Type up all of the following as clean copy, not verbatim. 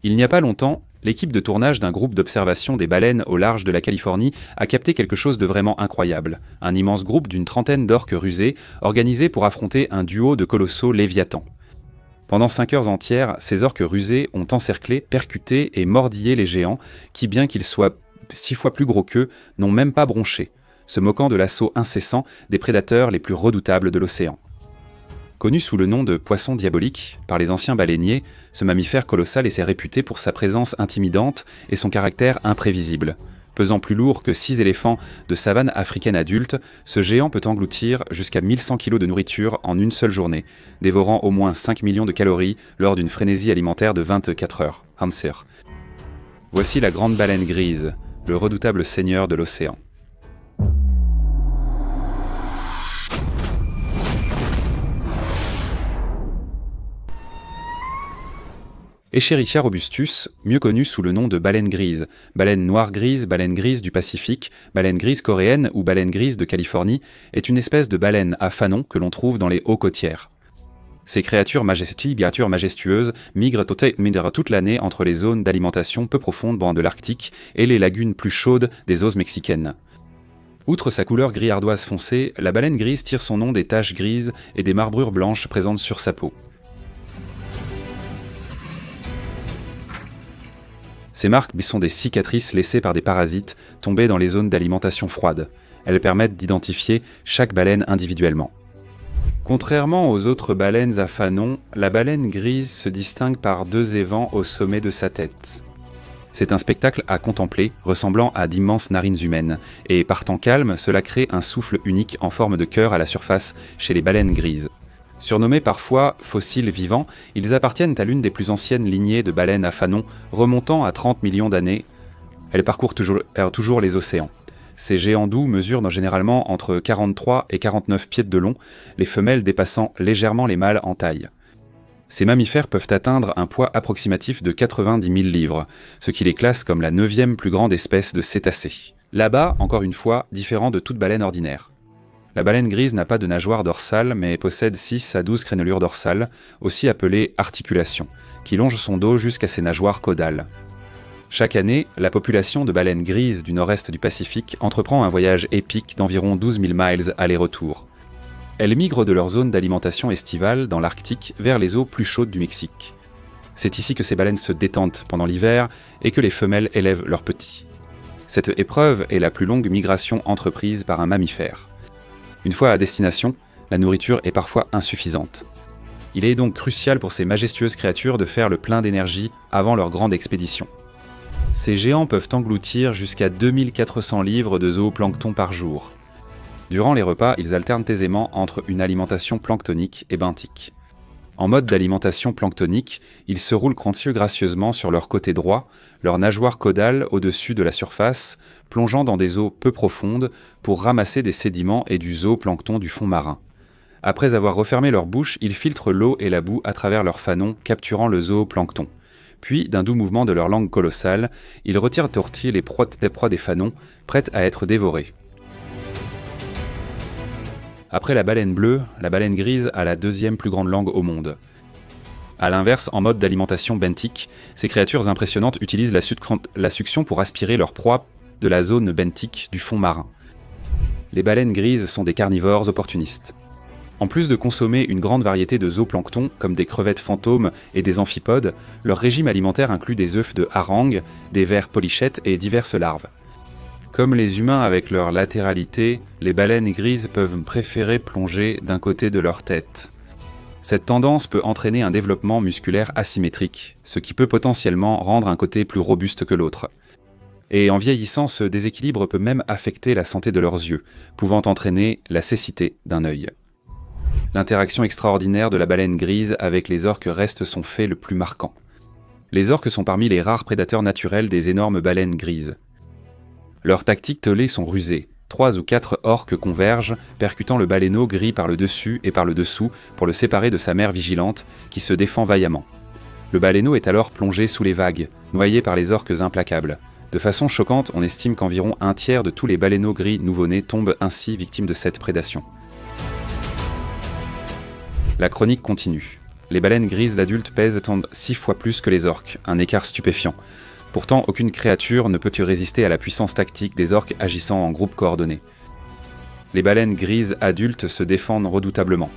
Il n'y a pas longtemps, l'équipe de tournage d'un groupe d'observation des baleines au large de la Californie a capté quelque chose de vraiment incroyable. Un immense groupe d'une trentaine d'orques rusés, organisé pour affronter un duo de colossaux léviathans. Pendant 5 heures entières, ces orques rusés ont encerclé, percuté et mordillé les géants qui, bien qu'ils soient 6 fois plus gros qu'eux, n'ont même pas bronché, se moquant de l'assaut incessant des prédateurs les plus redoutables de l'océan. Connu sous le nom de poisson diabolique par les anciens baleiniers, ce mammifère colossal était réputé pour sa présence intimidante et son caractère imprévisible. Pesant plus lourd que 6 éléphants de savane africaine adulte, ce géant peut engloutir jusqu'à 1100 kg de nourriture en une seule journée, dévorant au moins 5 millions de calories lors d'une frénésie alimentaire de 24 heures. Hansir. Voici la grande baleine grise, le redoutable seigneur de l'océan. Escherichia robustus, mieux connue sous le nom de baleine grise, baleine noire-grise, baleine grise du Pacifique, baleine grise coréenne ou baleine grise de Californie, est une espèce de baleine à fanon que l'on trouve dans les hauts côtières. Ces créatures majestueuses migrent toute l'année entre les zones d'alimentation peu profondes de l'Arctique et les lagunes plus chaudes des oses mexicaines. Outre sa couleur gris ardoise foncée, la baleine grise tire son nom des taches grises et des marbrures blanches présentes sur sa peau. Ces marques sont des cicatrices laissées par des parasites tombés dans les zones d'alimentation froide. Elles permettent d'identifier chaque baleine individuellement. Contrairement aux autres baleines à fanon, la baleine grise se distingue par 2 évents au sommet de sa tête. C'est un spectacle à contempler, ressemblant à d'immenses narines humaines, et par temps calme, cela crée un souffle unique en forme de cœur à la surface chez les baleines grises. Surnommés parfois fossiles vivants, ils appartiennent à l'une des plus anciennes lignées de baleines à fanon, remontant à 30 millions d'années. Elles parcourent toujours les océans. Ces géants doux mesurent généralement entre 43 et 49 pieds de long, les femelles dépassant légèrement les mâles en taille. Ces mammifères peuvent atteindre un poids approximatif de 90 000 livres, ce qui les classe comme la 9e plus grande espèce de cétacés. Là-bas, encore une fois, différent de toute baleine ordinaire. La baleine grise n'a pas de nageoire dorsale, mais possède 6 à 12 crénelures dorsales, aussi appelées articulations, qui longent son dos jusqu'à ses nageoires caudales. Chaque année, la population de baleines grises du nord-est du Pacifique entreprend un voyage épique d'environ 12 000 miles aller-retour. Elles migrent de leur zone d'alimentation estivale dans l'Arctique vers les eaux plus chaudes du Mexique. C'est ici que ces baleines se détendent pendant l'hiver et que les femelles élèvent leurs petits. Cette épreuve est la plus longue migration entreprise par un mammifère. Une fois à destination, la nourriture est parfois insuffisante. Il est donc crucial pour ces majestueuses créatures de faire le plein d'énergie avant leur grande expédition. Ces géants peuvent engloutir jusqu'à 2400 livres de zooplancton par jour. Durant les repas, ils alternent aisément entre une alimentation planctonique et benthique. En mode d'alimentation planctonique, ils se roulent gracieusement sur leur côté droit, leur nageoire caudale au-dessus de la surface, plongeant dans des eaux peu profondes pour ramasser des sédiments et du zooplancton du fond marin. Après avoir refermé leur bouche, ils filtrent l'eau et la boue à travers leur fanon, capturant le zooplancton. Puis, d'un doux mouvement de leur langue colossale, ils retirent tortiller les proies des fanons, prêtes à être dévorées. Après la baleine bleue, la baleine grise a la 2e plus grande langue au monde. A l'inverse, en mode d'alimentation benthique, ces créatures impressionnantes utilisent la succion pour aspirer leur proie de la zone benthique du fond marin. Les baleines grises sont des carnivores opportunistes. En plus de consommer une grande variété de zooplancton, comme des crevettes fantômes et des amphipodes, leur régime alimentaire inclut des œufs de harangue, des vers polychètes et diverses larves. Comme les humains avec leur latéralité, les baleines grises peuvent préférer plonger d'un côté de leur tête. Cette tendance peut entraîner un développement musculaire asymétrique, ce qui peut potentiellement rendre un côté plus robuste que l'autre. Et en vieillissant, ce déséquilibre peut même affecter la santé de leurs yeux, pouvant entraîner la cécité d'un œil. L'interaction extraordinaire de la baleine grise avec les orques reste son fait le plus marquant. Les orques sont parmi les rares prédateurs naturels des énormes baleines grises. Leurs tactiques telées sont rusées. 3 ou 4 orques convergent, percutant le baleineau gris par le dessus et par le dessous pour le séparer de sa mère vigilante, qui se défend vaillamment. Le baleineau est alors plongé sous les vagues, noyé par les orques implacables. De façon choquante, on estime qu'environ 1/3 de tous les baleineaux gris nouveau-nés tombent ainsi victimes de cette prédation. La chronique continue. Les baleines grises adultes pèsent 6 fois plus que les orques, un écart stupéfiant. Pourtant, aucune créature ne peut résister à la puissance tactique des orques agissant en groupe coordonné. Les baleines grises adultes se défendent redoutablement.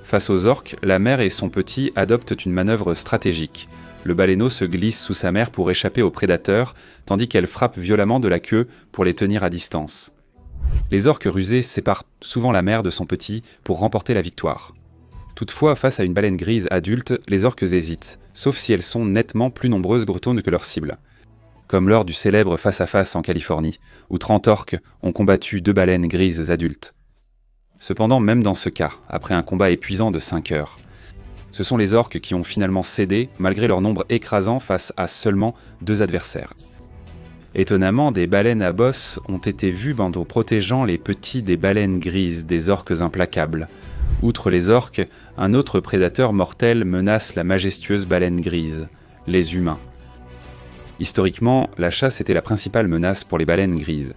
Face aux orques, la mère et son petit adoptent une manœuvre stratégique. Le baleineau se glisse sous sa mère pour échapper aux prédateurs, tandis qu'elle frappe violemment de la queue pour les tenir à distance. Les orques rusés séparent souvent la mère de son petit pour remporter la victoire. Toutefois, face à une baleine grise adulte, les orques hésitent, sauf si elles sont nettement plus nombreuses gretaunes que leur cible. Comme lors du célèbre face-à-face en Californie, où 30 orques ont combattu 2 baleines grises adultes. Cependant, même dans ce cas, après un combat épuisant de 5 heures, ce sont les orques qui ont finalement cédé, malgré leur nombre écrasant face à seulement 2 adversaires. Étonnamment, des baleines à bosse ont été vues protégeant les petits des baleines grises, des orques implacables. Outre les orques, un autre prédateur mortel menace la majestueuse baleine grise, les humains. Historiquement, la chasse était la principale menace pour les baleines grises.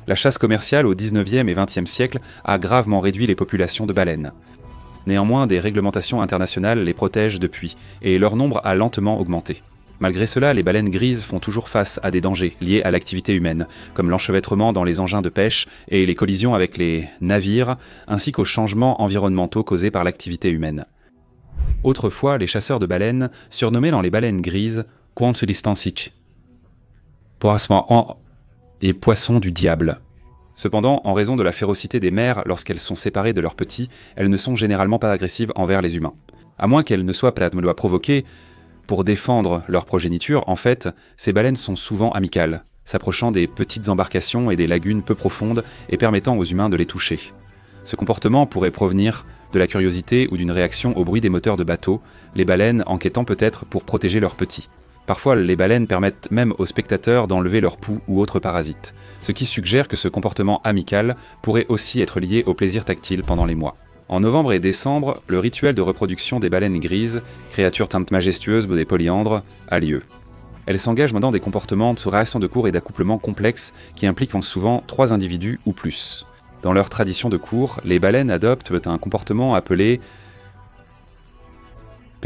La chasse commerciale au XIXe et XXe siècle a gravement réduit les populations de baleines. Néanmoins, des réglementations internationales les protègent depuis, et leur nombre a lentement augmenté. Malgré cela, les baleines grises font toujours face à des dangers liés à l'activité humaine, comme l'enchevêtrement dans les engins de pêche et les collisions avec les navires, ainsi qu'aux changements environnementaux causés par l'activité humaine. Autrefois, les chasseurs de baleines surnommaient dans les baleines grises « Quantilistancic » et « poissons du diable ». Cependant, en raison de la férocité des mères lorsqu'elles sont séparées de leurs petits, elles ne sont généralement pas agressives envers les humains. À moins qu'elles ne soient provoquées pour défendre leur progéniture, en fait, ces baleines sont souvent amicales, s'approchant des petites embarcations et des lagunes peu profondes et permettant aux humains de les toucher. Ce comportement pourrait provenir de la curiosité ou d'une réaction au bruit des moteurs de bateaux, les baleines enquêtant peut-être pour protéger leurs petits. Parfois, les baleines permettent même aux spectateurs d'enlever leurs poux ou autres parasites, ce qui suggère que ce comportement amical pourrait aussi être lié au plaisir tactile pendant les mois. En novembre et décembre, le rituel de reproduction des baleines grises, créatures teintes majestueuses des polyandres, a lieu. Elles s'engagent dans des comportements de réaction de cours et d'accouplement complexes qui impliquent souvent 3 individus ou plus. Dans leur tradition de cours, les baleines adoptent un comportement appelé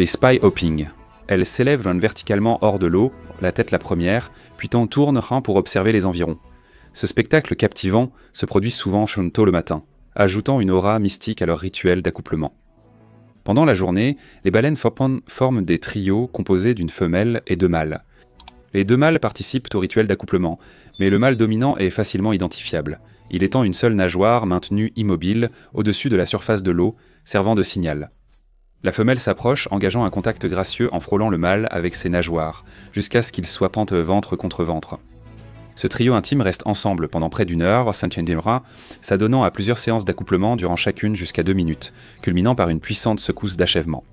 spy hopping. Elles s'élèvent verticalement hors de l'eau, la tête la première, puis tournent pour observer les environs. Ce spectacle captivant se produit souvent tôt le matin, ajoutant une aura mystique à leur rituel d'accouplement. Pendant la journée, les baleines forment des trios composés d'une femelle et 2 mâles. Les 2 mâles participent au rituel d'accouplement, mais le mâle dominant est facilement identifiable. Il étend une seule nageoire maintenue immobile au-dessus de la surface de l'eau, servant de signal. La femelle s'approche, engageant un contact gracieux en frôlant le mâle avec ses nageoires, jusqu'à ce qu'ils soient ventre contre ventre. Ce trio intime reste ensemble pendant près d'1 heure, s'adonnant à plusieurs séances d'accouplement durant chacune jusqu'à 2 minutes, culminant par une puissante secousse d'achèvement.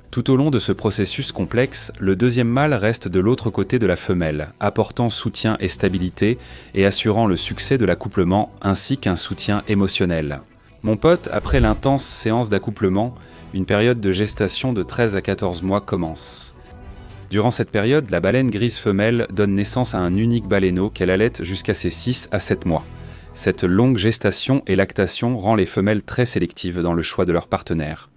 Tout au long de ce processus complexe, le 2e mâle reste de l'autre côté de la femelle, apportant soutien et stabilité et assurant le succès de l'accouplement ainsi qu'un soutien émotionnel. Mon pote, après l'intense séance d'accouplement, une période de gestation de 13 à 14 mois commence. Durant cette période, la baleine grise femelle donne naissance à un unique baleineau qu'elle allaite jusqu'à ses 6 à 7 mois. Cette longue gestation et lactation rend les femelles très sélectives dans le choix de leur partenaire.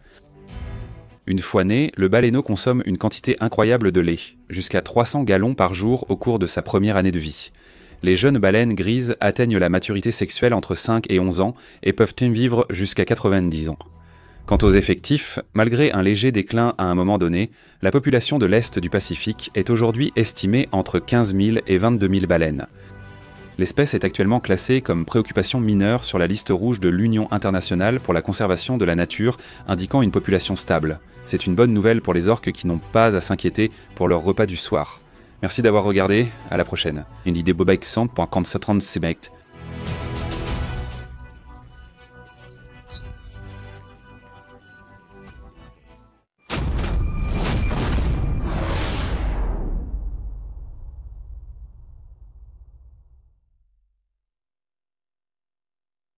Une fois né, le baleineau consomme une quantité incroyable de lait, jusqu'à 300 gallons par jour au cours de sa première année de vie. Les jeunes baleines grises atteignent la maturité sexuelle entre 5 et 11 ans et peuvent vivre jusqu'à 90 ans. Quant aux effectifs, malgré un léger déclin à un moment donné, la population de l'Est du Pacifique est aujourd'hui estimée entre 15 000 et 22 000 baleines. L'espèce est actuellement classée comme préoccupation mineure sur la liste rouge de l'Union internationale pour la conservation de la nature, indiquant une population stable. C'est une bonne nouvelle pour les orques qui n'ont pas à s'inquiéter pour leur repas du soir. Merci d'avoir regardé, à la prochaine. Une idée bobaixante.com